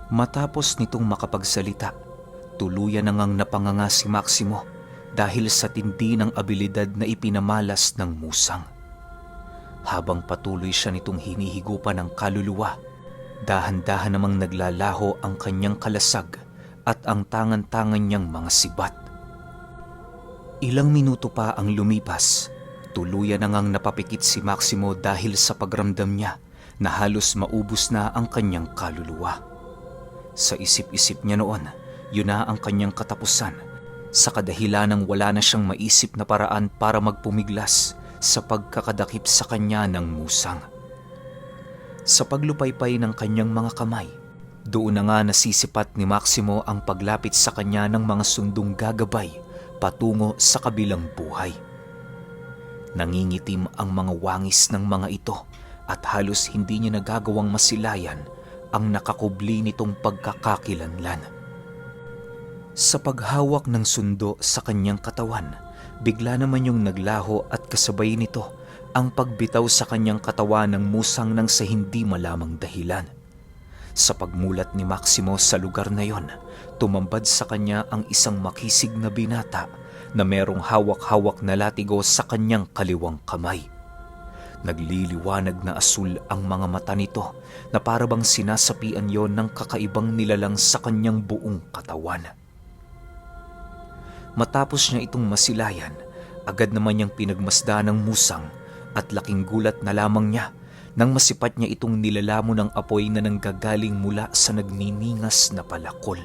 Matapos nitong makapagsalita, tuluyan na ngang napanganga si Maximo dahil sa tindi ng abilidad na ipinamalas ng musang. Habang patuloy siya nitong hinihigupan ng kaluluwa, dahan-dahan namang naglalaho ang kanyang kalasag at ang tangan-tangan niyang mga sibat. Ilang minuto pa ang lumipas, tuluyan na ngang napapikit si Maximo dahil sa pagramdam niya na halos maubos na ang kanyang kaluluwa. Sa isip-isip niya noon, yun na ang kanyang katapusan, sa kadahilanang wala na siyang maisip na paraan para magpumiglas sa pagkakadakip sa kanya ng musang. Sa paglupaypay ng kanyang mga kamay, doon na nga nasisipat ni Maximo ang paglapit sa kanya ng mga sundong gagabay patungo sa kabilang buhay. Nangingitim ang mga wangis ng mga ito at halos hindi niya nagagawang masilayan ang nakakubli nitong pagkakakilanlan. Sa paghawak ng sundo sa kanyang katawan, bigla naman yung naglaho at kasabay nito ang pagbitaw sa kanyang katawan ng musang nang sa hindi malamang dahilan. Sa pagmulat ni Maximo sa lugar na yon, tumambad sa kanya ang isang makisig na binata na merong hawak-hawak na latigo sa kanyang kaliwang kamay. Nagliliwanag na asul ang mga mata nito na parabang sinasapian yon ng kakaibang nilalang sa kanyang buong katawan. Matapos niya itong masilayan, agad naman niyang pinagmasdan ng musang at laking gulat na lamang niya nang masipat niya itong nilalamo ng apoy na nanggagaling mula sa nagniningas na palakol.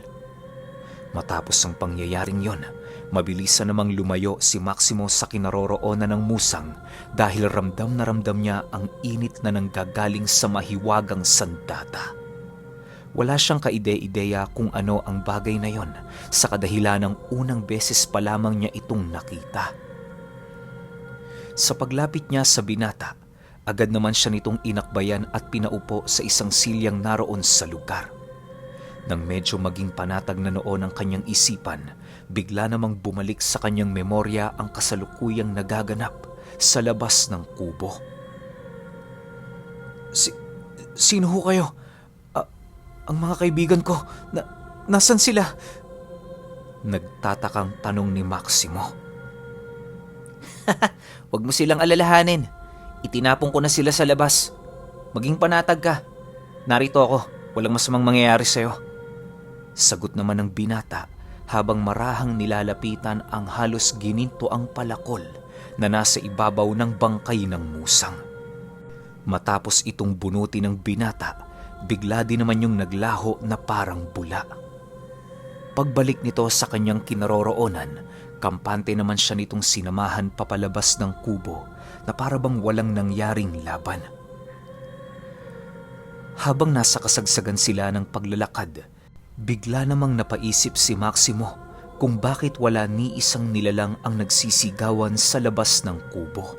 Matapos ang pangyayaring yon, mabilisan namang lumayo si Maximo sa kinaroroonan ng musang dahil ramdam na ramdam niya ang init na nanggagaling sa mahiwagang sandata. Wala siyang kaide-ideya kung ano ang bagay na yon sa kadahilanang unang beses pa lamang niya itong nakita. Sa paglapit niya sa binata, agad naman siya nitong inakbayan at pinaupo sa isang silyang naroon sa lugar. Nang medyo maging panatag na noon ang kanyang isipan, bigla namang bumalik sa kanyang memorya ang kasalukuyang nagaganap sa labas ng kubo. Sino ho kayo? Ang mga kaibigan ko, nasan sila? Nagtatakang tanong ni Maximo. Huwag mo silang alalahanin. Itinapon ko na sila sa labas. Maging panatag ka. Narito ako. Walang masamang mangyayari sa'yo. Sagot naman ng binata habang marahang nilalapitan ang halos gininto ang palakol na nasa ibabaw ng bangkay ng musang. Matapos itong bunuti ng binata, bigla din naman yung naglaho na parang bula. Pagbalik nito sa kanyang kinaroroonan, kampante naman siya nitong sinamahan papalabas ng kubo na parabang walang nangyaring laban. Habang nasa kasagsagan sila ng paglalakad, bigla namang napaisip si Maximo kung bakit wala ni isang nilalang ang nagsisigawan sa labas ng kubo.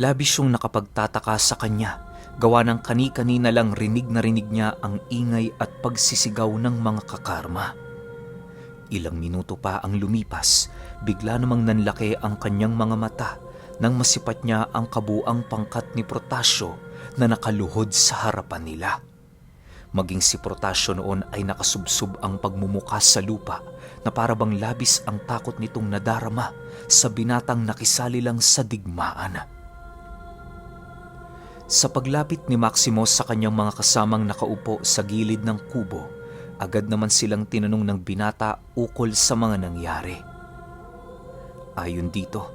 Labis siyang nakapagtataka sa kanya, gawa ng kani-kanina lang rinig na rinig niya ang ingay at pagsisigaw ng mga kakarma. Ilang minuto pa ang lumipas, bigla namang nanlaki ang kanyang mga mata nang masipat niya ang kabuang pangkat ni Protasio na nakaluhod sa harapan nila. Maging si Protasio noon ay nakasubsob ang pagmumuka sa lupa na parabang labis ang takot nitong nadarama sa binatang nakisali lang sa digmaan. Sa paglapit ni Maximo sa kanyang mga kasamang nakaupo sa gilid ng kubo, agad naman silang tinanong ng binata ukol sa mga nangyari. Ayon dito,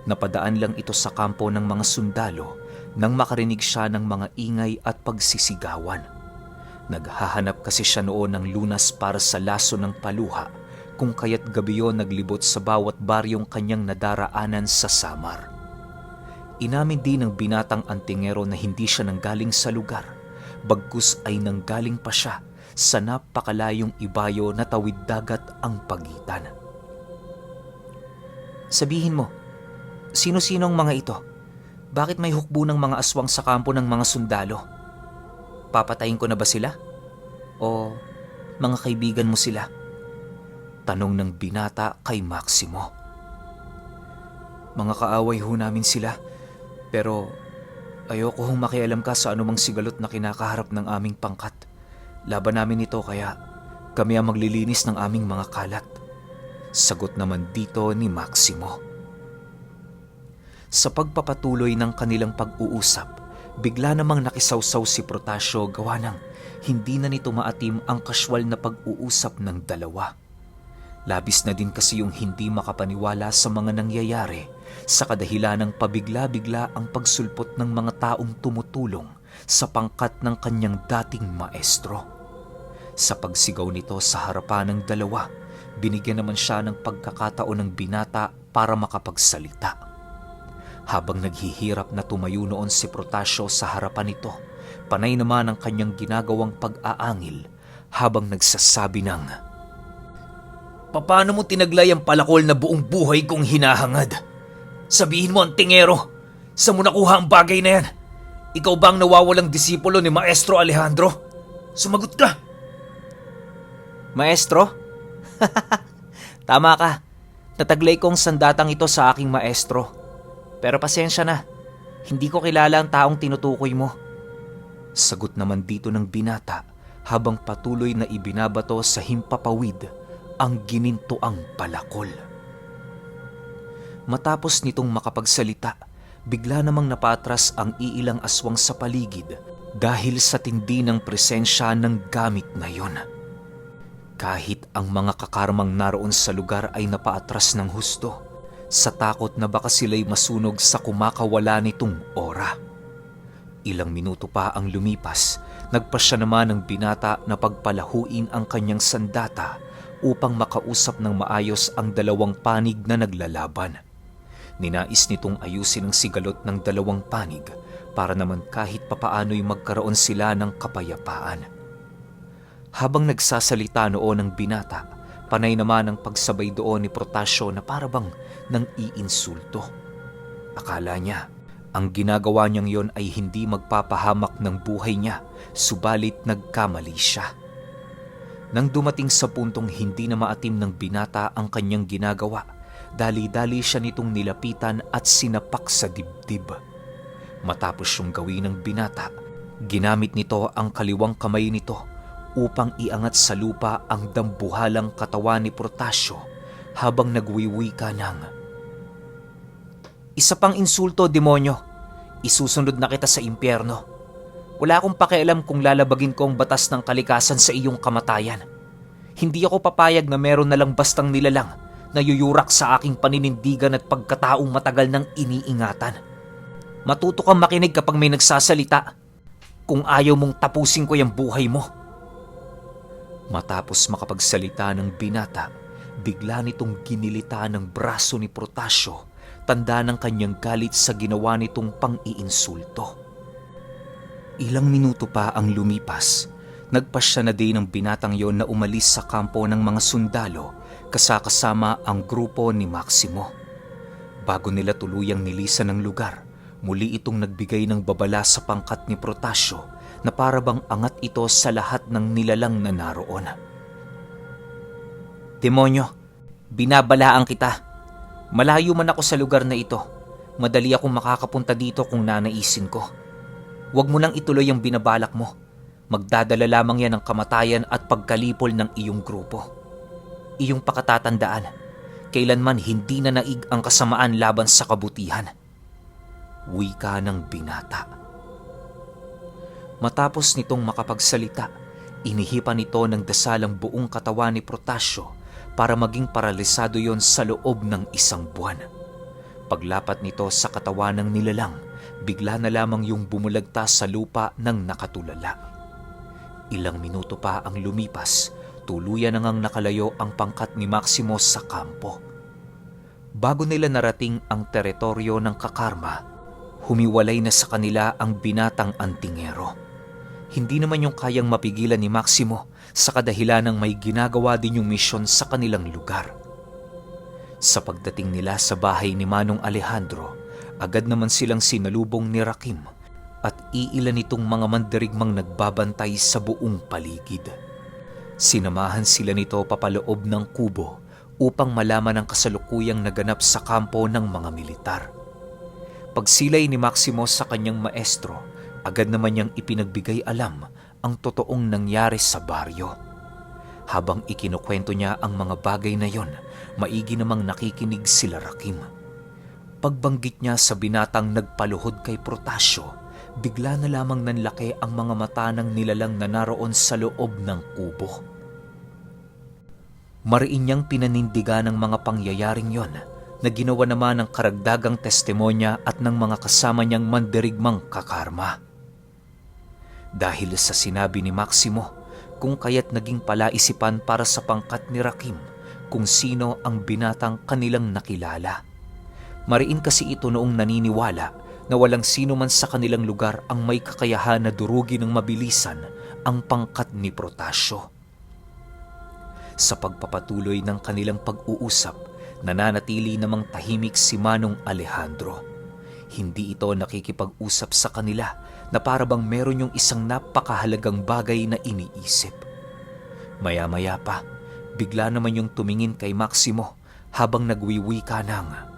napadaan lang ito sa kampo ng mga sundalo nang makarinig siya ng mga ingay at pagsisigawan. Naghahanap kasi siya noon ng lunas para sa laso ng paluha, kung kaya't gabi yun naglibot sa bawat baryong kanyang nadaraanan sa Samar. Inamin din ng binatang antingero na hindi siya nanggaling sa lugar, bagkus ay nanggaling pa siya sa napakalayong ibayo na tawid dagat ang pagitan. Sabihin mo, sino-sinong mga ito? Bakit may hukbo ng mga aswang sa kampo ng mga sundalo? Papatayin ko na ba sila? O mga kaibigan mo sila? Tanong ng binata kay Maximo. Mga kaaway ho namin sila, pero ayoko hong makialam ka sa anumang sigalot na kinakaharap ng aming pangkat. Laban namin ito kaya kami ang maglilinis ng aming mga kalat. Sagot naman dito ni Maximo. Sa pagpapatuloy ng kanilang pag-uusap, bigla namang nakisawsaw si Protasio gawa ng hindi na nito maatim ang kasywal na pag-uusap ng dalawa. Labis na din kasi yung hindi makapaniwala sa mga nangyayari sa kadahilan ng pabigla-bigla ang pagsulpot ng mga taong tumutulong sa pangkat ng kanyang dating maestro. Sa pagsigaw nito sa harapan ng dalawa, binigyan naman siya ng pagkakataon ng binata para makapagsalita. Habang naghihirap na tumayo noon si Protasio sa harapan nito, panay naman ang kanyang ginagawang pag-aangil habang nagsasabi ng, "Paano mo tinaglay ang palakol na buong buhay kong hinahangad? Sabihin mo, antingero, saan mo nakuha ang bagay na yan? Ikaw ba ang nawawalang disipulo ni Maestro Alejandro? Sumagot ka!" Maestro? Tama ka. Nataglay kong sandatang ito sa aking maestro. Pero pasensya na, hindi ko kilala ang taong tinutukoy mo. Sagot naman dito ng binata habang patuloy na ibinabato sa himpapawid ang ginintoang palakol. Matapos nitong makapagsalita, bigla namang napatras ang iilang aswang sa paligid dahil sa tindi ng presensya ng gamit na yon. Kahit ang mga kakarmang naroon sa lugar ay napaatras ng husto, sa takot na baka sila'y masunog sa kumakawala nitong ora. Ilang minuto pa ang lumipas, nagpasya naman ng binata na pagpalahuin ang kanyang sandata upang makausap ng maayos ang dalawang panig na naglalaban. Ninais nitong ayusin ang sigalot ng dalawang panig para naman kahit papaano'y magkaroon sila ng kapayapaan. Habang nagsasalita noon ang binata, panay naman ang pagsabay doon ni Protasio na parabang nang iinsulto. Akala niya, ang ginagawa niyang yon ay hindi magpapahamak ng buhay niya, subalit nagkamali siya. Nang dumating sa puntong hindi na maatim ng binata ang kanyang ginagawa, dali-dali siya nitong nilapitan at sinapak sa dibdib. Matapos yung gawin ng binata, ginamit nito ang kaliwang kamay nito upang iangat sa lupa ang dambuhalang katawan ni Protasio habang nagwiwika ng, "Isa pang insulto, demonyo. Isusunod na kita sa impyerno. Wala akong pakialam kung lalabagin ko ang batas ng kalikasan sa iyong kamatayan. Hindi ako papayag na meron na lang bastang nilalang na yuyurak sa aking paninindigan at pagkataong matagal nang iniingatan. Matuto kang makinig kapag may nagsasalita. Kung ayaw mong tapusin ko yung buhay mo." Matapos makapagsalita ng binata, bigla nitong ginilita ng braso ni Protasio, tanda ng kanyang galit sa ginawa nitong pang-iinsulto. Ilang minuto pa ang lumipas, nagpasya na din ng binatang yon na umalis sa kampo ng mga sundalo kasama ang grupo ni Maximo. Bago nila tuluyang nilisan ng lugar, muli itong nagbigay ng babala sa pangkat ni Protasio na parabang angat ito sa lahat ng nilalang na naroon. "Demonyo, binabalaan kita. Malayo man ako sa lugar na ito. Madali akong makakapunta dito kung nanaisin ko. Huwag mo nang ituloy ang binabalak mo. Magdadala lamang yan ng kamatayan at pagkalipol ng iyong grupo. Iyong pakatatandaan, kailanman hindi na naig ang kasamaan laban sa kabutihan." Wika ng binata. Matapos nitong makapagsalita, inihipan nito ng dasal ang buong katawan ni Protasio para maging paralisado yon sa loob ng 1 buwan. Paglapat nito sa katawan ng nilalang, bigla na lamang yung bumulagta sa lupa ng nakatulala. Ilang minuto pa ang lumipas, tuluyan na ngang nakalayo ang pangkat ni Maximo sa kampo. Bago nila narating ang teritoryo ng kakarma, humiwalay na sa kanila ang binatang antingero. Hindi naman yung kayang mapigilan ni Maximo sa kadahilan ng may ginagawa din yung misyon sa kanilang lugar. Sa pagdating nila sa bahay ni Manong Alejandro, agad naman silang sinalubong ni Rakim at iilan nitong mga mandirigmang nagbabantay sa buong paligid. Sinamahan sila nito papaloob ng kubo upang malaman ang kasalukuyang naganap sa kampo ng mga militar. Pagsilay ni Maximo sa kanyang maestro, agad naman niyang ipinagbigay alam ang totoong nangyari sa baryo. Habang ikinukwento niya ang mga bagay na yon, maigi namang nakikinig sila Rakim. Pagbanggit niya sa binatang nagpaluhod kay Protasio, bigla na lamang nanlaki ang mga mata ng nilalang na naroon sa loob ng kubo. Mariin niyang pinanindigan ng mga pangyayaring yon na ginawa naman ng karagdagang testimonya at ng mga kasama niyang mandirigmang kakarma. Dahil sa sinabi ni Maximo, kung kaya't naging palaisipan para sa pangkat ni Rakim kung sino ang binatang kanilang nakilala. Mariin kasi ito noong naniniwala na walang sino man sa kanilang lugar ang may kakayahan na durugin ng mabilisan ang pangkat ni Protasio. Sa pagpapatuloy ng kanilang pag-uusap, nananatili namang tahimik si Manong Alejandro. Hindi ito nakikipag-usap sa kanila na para bang meron yung isang napakahalagang bagay na iniisip. Maya-maya pa, bigla naman yung tumingin kay Maximo habang nagwiwika ng,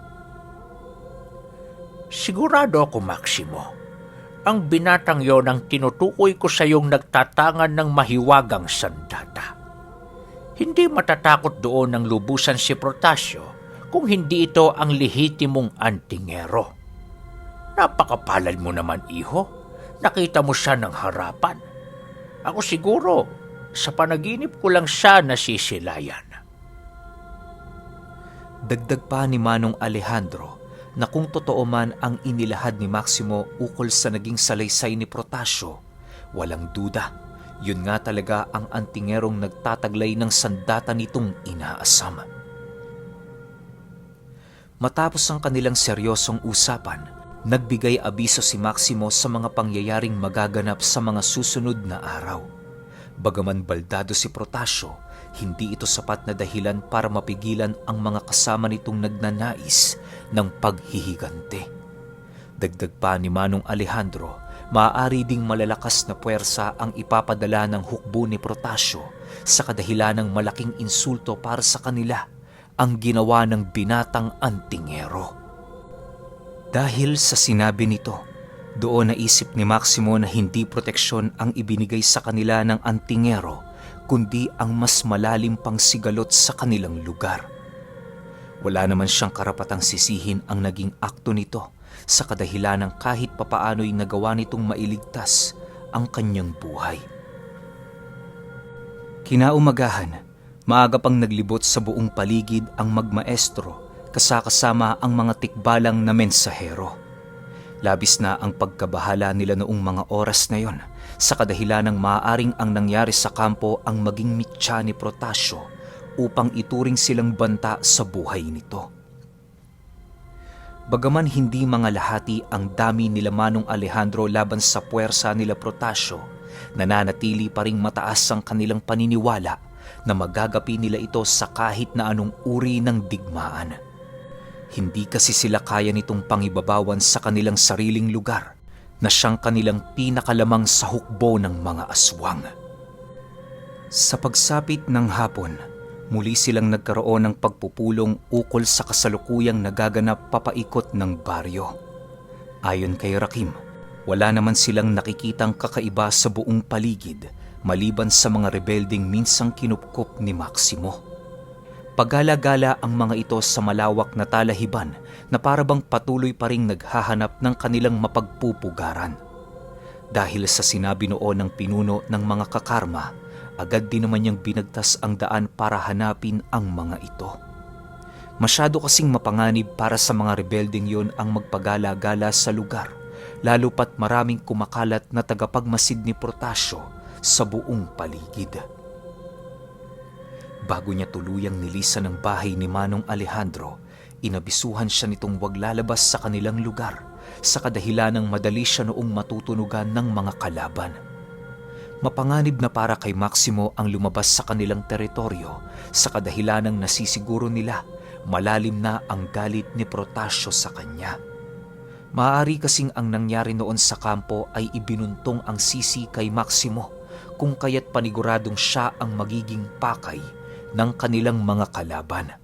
Sigurado ako, Maximo. Ang binatang yon ang tinutukoy ko sa iyong nagtatangan ng mahiwagang sandata. Hindi matatakot doon ng lubusan si Protasio kung hindi ito ang lehitimong antingero. Napakapalad mo naman, iho. Nakita mo siya ng harapan. Ako siguro, sa panaginip ko lang siya nasisilayan. dagdag pa ni Manong Alejandro na kung totoo man ang inilahad ni Maximo ukol sa naging salaysay ni Protasio, walang duda, yun nga talaga ang antingerong nagtataglay ng sandata nitong inaasam. Matapos ang kanilang seryosong usapan, nagbigay abiso si Maximo sa mga pangyayaring magaganap sa mga susunod na araw. Bagaman baldado si Protasio, hindi ito sapat na dahilan para mapigilan ang mga kasama nitong nagnanais ng paghihigante. Dagdag pa ni Manong Alejandro, maaari ding malalakas na puwersa ang ipapadala ng hukbo ni Protasio sa kadahilan ng malaking insulto para sa kanila ang ginawa ng binatang antingero. Dahil sa sinabi nito, doon naisip ni Maximo na hindi proteksyon ang ibinigay sa kanila ng antingero, kundi ang mas malalim pang sigalot sa kanilang lugar. Wala naman siyang karapatang sisihin ang naging akto nito sa kadahilan ng kahit papaano'y nagawa nitong mailigtas ang kanyang buhay. Kinaumagahan, maaga pang naglibot sa buong paligid ang magmaestro kasama ang mga tikbalang na mensahero. Labis na ang pagkabahala nila noong mga oras na yon sa kadahilan ng maaaring ang nangyari sa kampo ang maging mitya ni Protasio upang ituring silang banta sa buhay nito. Bagaman hindi mga lahati ang dami nila Manong Alejandro laban sa puwersa nila Protasio, nananatili pa ring mataas ang kanilang paniniwala na magagapi nila ito sa kahit na anong uri ng digmaan. Hindi kasi sila kaya nitong pangibabawan sa kanilang sariling lugar na siyang kanilang pinakalamang sa hukbo ng mga aswang. Sa pagsapit ng hapon, muli silang nagkaroon ng pagpupulong ukol sa kasalukuyang nagaganap papaikot ng baryo. Ayon kay Rakim, wala naman silang nakikitang kakaiba sa buong paligid maliban sa mga rebelding minsang kinupkop ni Maximo. Pagala-gala ang mga ito sa malawak na talahiban na parabang patuloy pa ring naghahanap ng kanilang mapagpupugaran. Dahil sa sinabi noon ng pinuno ng mga kakarma, agad din naman niyang binagtas ang daan para hanapin ang mga ito. Masyado kasing mapanganib para sa mga rebelding yon ang magpagala-gala sa lugar, lalo pat maraming kumakalat na tagapagmasid ni Protasio sa buong paligid. Bago niya tuluyang nilisan ang bahay ni Manong Alejandro, inabisuhan siya nitong wag lalabas sa kanilang lugar sa kadahilan ng madali siya noong matutunugan ng mga kalaban. Mapanganib na para kay Maximo ang lumabas sa kanilang teritoryo sa kadahilan ng nasisiguro nila malalim na ang galit ni Protasio sa kanya. Maaari kasing ang nangyari noon sa kampo ay ibinuntong ang sisi kay Maximo kung kaya't paniguradong siya ang magiging pakay ng kanilang mga kalaban.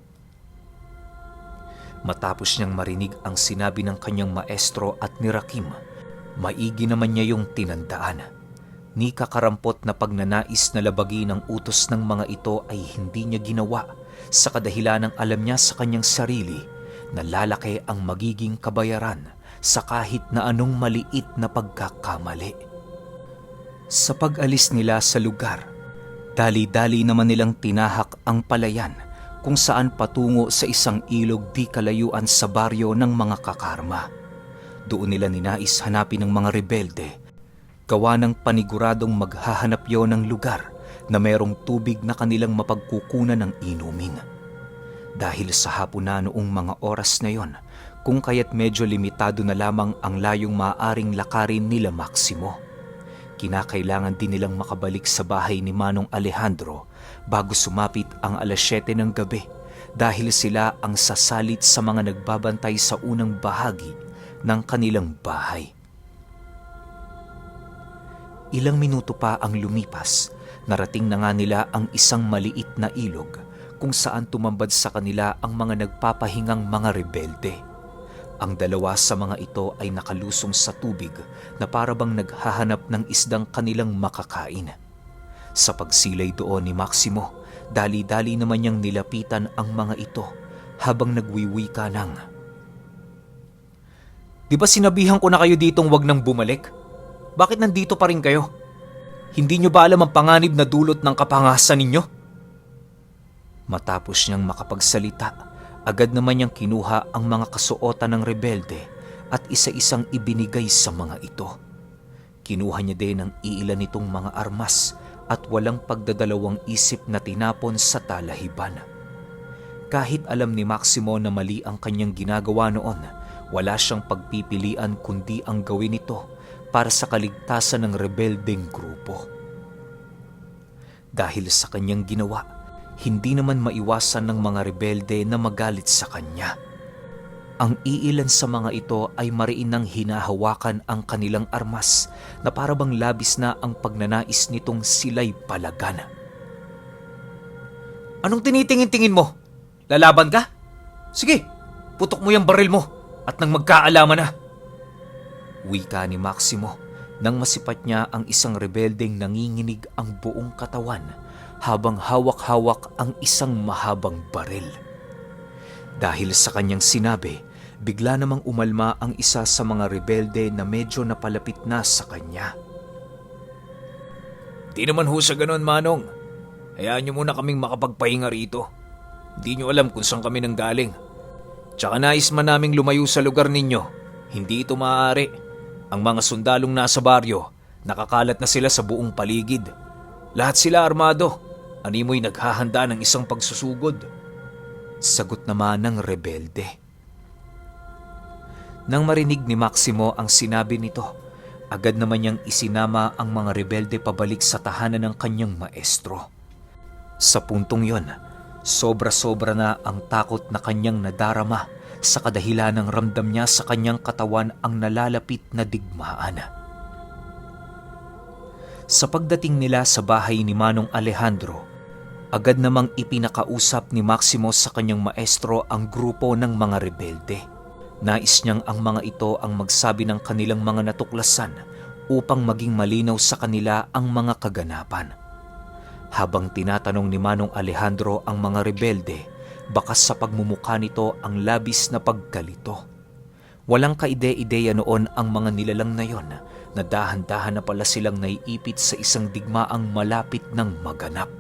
Matapos niyang marinig ang sinabi ng kanyang maestro at ni Rakim, maigi naman niya yung tinandaan. Ni kakarampot na pagnanais na labagin ang utos ng mga ito ay hindi niya ginawa sa kadahilanang alam niya sa kanyang sarili na lalaki ang magiging kabayaran sa kahit na anong maliit na pagkakamali. Sa pag-alis nila sa lugar, dali-dali naman nilang tinahak ang palayan kung saan patungo sa isang ilog di kalayuan sa baryo ng mga kakarma. Doon nila ninais hanapin ng mga rebelde, gawa ng paniguradong maghahanap yon ng lugar na mayroong tubig na kanilang mapagkukunan ng inumin. Dahil sa hapon na noong mga oras na yon, kung kaya't medyo limitado na lamang ang layong maaaring lakarin nila Maximo. Kinakailangan din nilang makabalik sa bahay ni Manong Alejandro bago sumapit ang 7:00 ng gabi dahil sila ang sasalit sa mga nagbabantay sa unang bahagi ng kanilang bahay. Ilang minuto pa ang lumipas, narating na nga nila ang isang maliit na ilog kung saan tumambad sa kanila ang mga nagpapahingang mga rebelde. Ang dalawa sa mga ito ay nakalusong sa tubig na parabang naghahanap ng isdang kanilang makakain. Sa pagsilay doon ni Maximo, dali-dali naman niyang nilapitan ang mga ito habang nagwiwika ng, "Di ba sinabihan ko na kayo ditong wag nang bumalik? Bakit nandito pa rin kayo? Hindi niyo ba alam ang panganib na dulot ng kapangasan ninyo?" Matapos niyang makapagsalita, agad naman niyang kinuha ang mga kasuotan ng rebelde at isa-isang ibinigay sa mga ito. Kinuha niya din ang iilan nitong mga armas at walang pagdadalawang isip na tinapon sa talahiban. Kahit alam ni Maximo na mali ang kanyang ginagawa noon, wala siyang pagpipilian kundi ang gawin ito para sa kaligtasan ng rebeldeng grupo. Dahil sa kanyang ginawa, hindi naman maiwasan ng mga rebelde na magalit sa kanya. Ang iilan sa mga ito ay mariinang hinahawakan ang kanilang armas na parabang labis na ang pagnanais nitong sila'y palagan. "Anong tinitingin-tingin mo? Lalaban ka? Sige, putok mo yung baril mo at nang magkaalaman na." Wika ni Maximo nang masipat niya ang isang rebeldeng nanginginig ang buong katawan habang hawak-hawak ang isang mahabang baril. Dahil sa kanyang sinabi, bigla namang umalma ang isa sa mga rebelde na medyo napalapit na sa kanya. "Di naman ho sa ganon, Manong. Hayaan niyo muna kaming makapagpahinga rito. Hindi niyo alam kung saan kami nanggaling. Tsaka nais man naming lumayo sa lugar ninyo. Hindi ito maaari. Ang mga sundalong nasa baryo, nakakalat na sila sa buong paligid. Lahat sila armado. Animoy naghahanda ng isang pagsusugod." Sagot naman ng rebelde. Nang marinig ni Maximo ang sinabi nito, agad naman niyang isinama ang mga rebelde pabalik sa tahanan ng kanyang maestro. Sa puntong yon, sobra-sobra na ang takot na kanyang nadarama sa kadahilan ng ramdam niya sa kanyang katawan ang nalalapit na digmaan. Sa pagdating nila sa bahay ni Manong Alejandro, agad namang ipinakausap ni Maximo sa kanyang maestro ang grupo ng mga rebelde. Nais niyang ang mga ito ang magsabi ng kanilang mga natuklasan upang maging malinaw sa kanila ang mga kaganapan. Habang tinatanong ni Manong Alejandro ang mga rebelde, bakas sa pagmumukha nito ang labis na pagkalito. Walang kaide-ideya noon ang mga nilalang na yon na dahan-dahan na pala silang naiipit sa isang digmaang malapit ng maganap.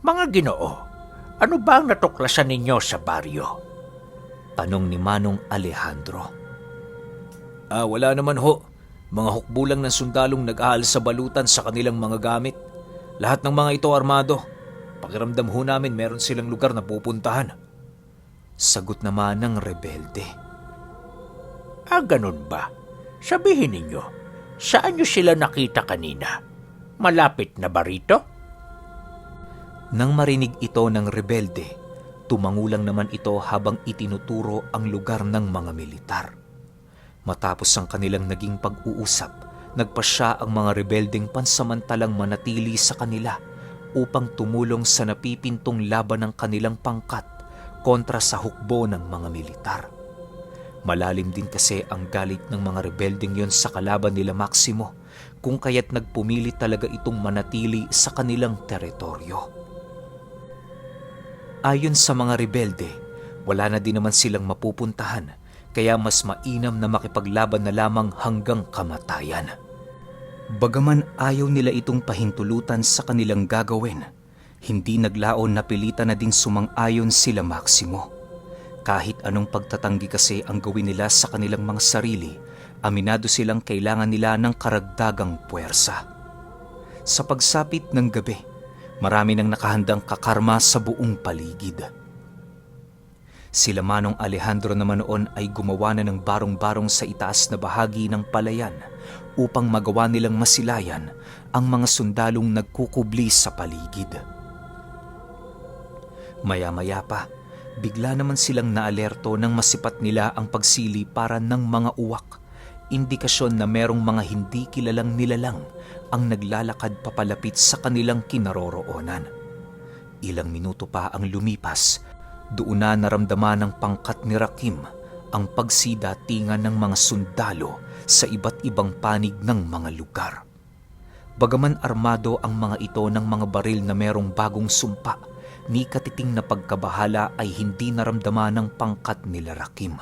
"Mga Ginoo, ano ba ang natuklasan ninyo sa baryo?" Tanong ni Manong Alejandro. Wala naman ho. Mga hukbulang ng sundalong nag-aal sa balutan sa kanilang mga gamit. Lahat ng mga ito armado. Pakiramdam ho namin meron silang lugar na pupuntahan." Sagot naman ng rebelde. Ganun ba? Sabihin ninyo, saan nyo sila nakita kanina? Malapit na ba rito? Nang marinig ito ng rebelde, tumangulang naman ito habang itinuturo ang lugar ng mga militar. Matapos ang kanilang naging pag-uusap, nagpasya ang mga rebeldeng pansamantalang manatili sa kanila upang tumulong sa napipintong laban ng kanilang pangkat kontra sa hukbo ng mga militar. Malalim din kasi ang galit ng mga rebeldeng yon sa kalaban nila Maximo, kung kaya't nagpumili talaga itong manatili sa kanilang teritoryo. Ayon sa mga rebelde, wala na din naman silang mapupuntahan, kaya mas mainam na makipaglaban na lamang hanggang kamatayan. Bagaman ayaw nila itong pahintulutan sa kanilang gagawin, hindi naglaon na pilitan na ding sumang-ayon sila Maximo. Kahit anong pagtatanggi kasi ang gawin nila sa kanilang mga sarili, aminado silang kailangan nila ng karagdagang puwersa. Sa pagsapit ng gabi, marami nang nakahandang kakarma sa buong paligid. Sila Manong Alejandro naman noon ay gumawa na ng barong-barong sa itaas na bahagi ng palayan upang magawa nilang masilayan ang mga sundalong nagkukubli sa paligid. Maya-maya pa, bigla naman silang naalerto nang masipat nila ang pagsili para ng mga uwak, indikasyon na merong mga hindi kilalang nilalang ang naglalakad papalapit sa kanilang kinaroroonan. Ilang minuto pa ang lumipas, doon na naramdaman ng pangkat ni Rakim ang pagsidatingan ng mga sundalo sa iba't ibang panig ng mga lugar. Bagaman armado ang mga ito ng mga baril na merong bagong sumpa, ni katiting na pagkabahala ay hindi naramdaman ng pangkat nila Rakim.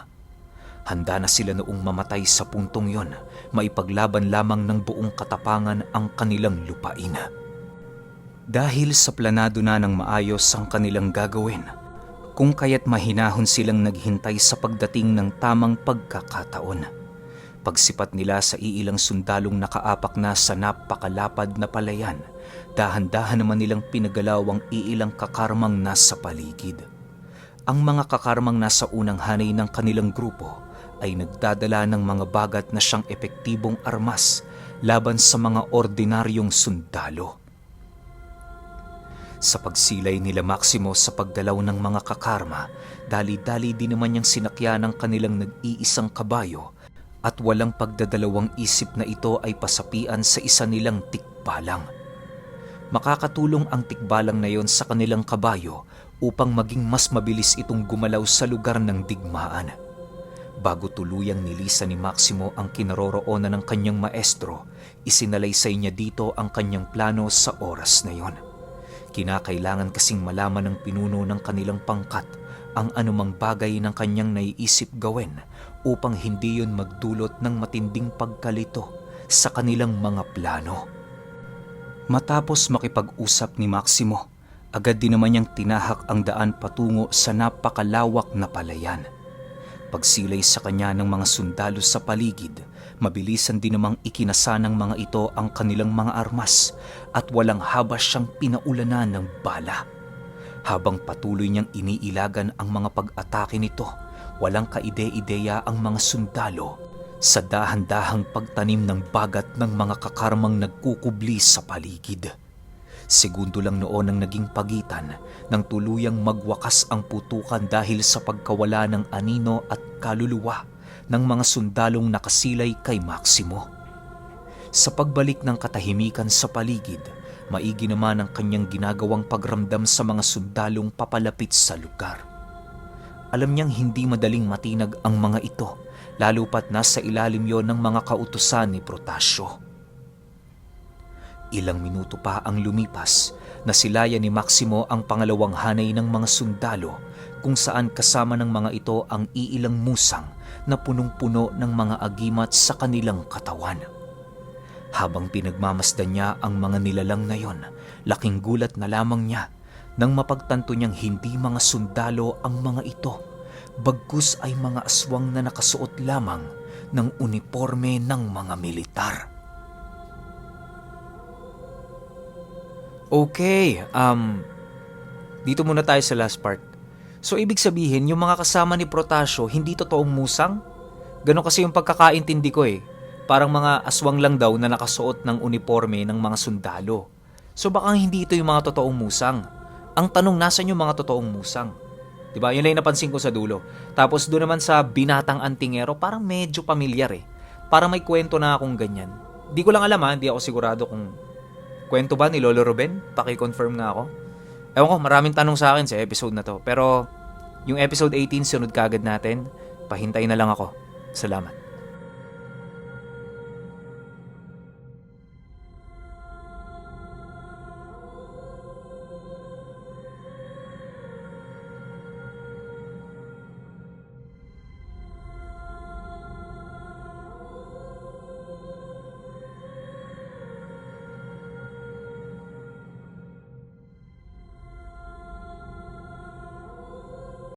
Handa na sila noong mamatay sa puntong yon, maipaglaban lamang ng buong katapangan ang kanilang lupain. Dahil sa planado na ng maayos ang kanilang gagawin, kung kaya't mahinahon silang naghintay sa pagdating ng tamang pagkakataon. Pagsipat nila sa iilang sundalong nakaapak na sa napakalapad na palayan, dahan-dahan naman nilang pinagalaw ang iilang kakarmang nasa paligid. Ang mga kakarmang nasa unang hanay ng kanilang grupo ay nagdadala ng mga bagat na siyang epektibong armas laban sa mga ordinaryong sundalo. Sa pagsilay nila Maximo sa pagdalaw ng mga kakarma, dali-dali din naman niyang sinakyan ang kanilang nag-iisang kabayo at walang pagdadalawang isip na ito ay pasapian sa isa nilang tikbalang. Makakatulong ang tikbalang na yon sa kanilang kabayo upang maging mas mabilis itong gumalaw sa lugar ng digmaan. Bago tuluyang nilisan ni Maximo ang kinaroroonan ng kanyang maestro, isinalaysay niya dito ang kanyang plano sa oras na yon. Kinakailangan kasing malaman ng pinuno ng kanilang pangkat ang anumang bagay ng kanyang naiisip gawin upang hindi yun magdulot ng matinding pagkalito sa kanilang mga plano. Matapos makipag-usap ni Maximo, agad din naman niyang tinahak ang daan patungo sa napakalawak na palayan. Pagsilay sa kanya ng mga sundalo sa paligid, mabilisan din namang ikinasa ng mga ito ang kanilang mga armas at walang habas siyang pinaulanan ng bala. Habang patuloy niyang iniilagan ang mga pag-atake nito, walang kaide-ideya ang mga sundalo sa dahan-dahang pagtanim ng bagat ng mga kakarmang nagkukubli sa paligid. Segundo lang noon ang naging pagitan nang tuluyang magwakas ang putukan dahil sa pagkawala ng anino at kaluluwa ng mga sundalong nakasilay kay Maximo. Sa pagbalik ng katahimikan sa paligid, maigi naman ang kanyang ginagawang pagramdam sa mga sundalong papalapit sa lugar. Alam niyang hindi madaling matinag ang mga ito, lalo pat nasa ilalim yon ng mga kautusan ni Protasio. Ilang minuto pa ang lumipas, nasilayan ni Maximo ang pangalawang hanay ng mga sundalo kung saan kasama ng mga ito ang iilang musang na punong-puno ng mga agimat sa kanilang katawan. Habang pinagmamasdan niya ang mga nilalang na yon, laking gulat na lamang niya nang mapagtanto niyang hindi mga sundalo ang mga ito, bagkus ay mga aswang na nakasuot lamang ng uniforme ng mga militar. Okay, dito muna tayo sa last part. So ibig sabihin, yung mga kasama ni Protasio, hindi totoong musang? Ganon kasi yung pagkakaintindi ko eh. Parang mga aswang lang daw na nakasuot ng uniforme ng mga sundalo. So baka hindi ito yung mga totoong musang. Ang tanong, nasan yung mga totoong musang? Diba? Yun lang yung napansin ko sa dulo. Tapos doon naman sa Binatang Antingero, parang medyo pamilyar eh. Parang may kwento na akong ganyan. Di ko lang alam hindi ako sigurado kung kwento ba ni Lolo Ruben? Paki-confirm nga ako. Ewan ko, maraming tanong sa akin sa episode na to. Pero yung episode 18, sunod kagad natin. Pahintay na lang ako. Salamat.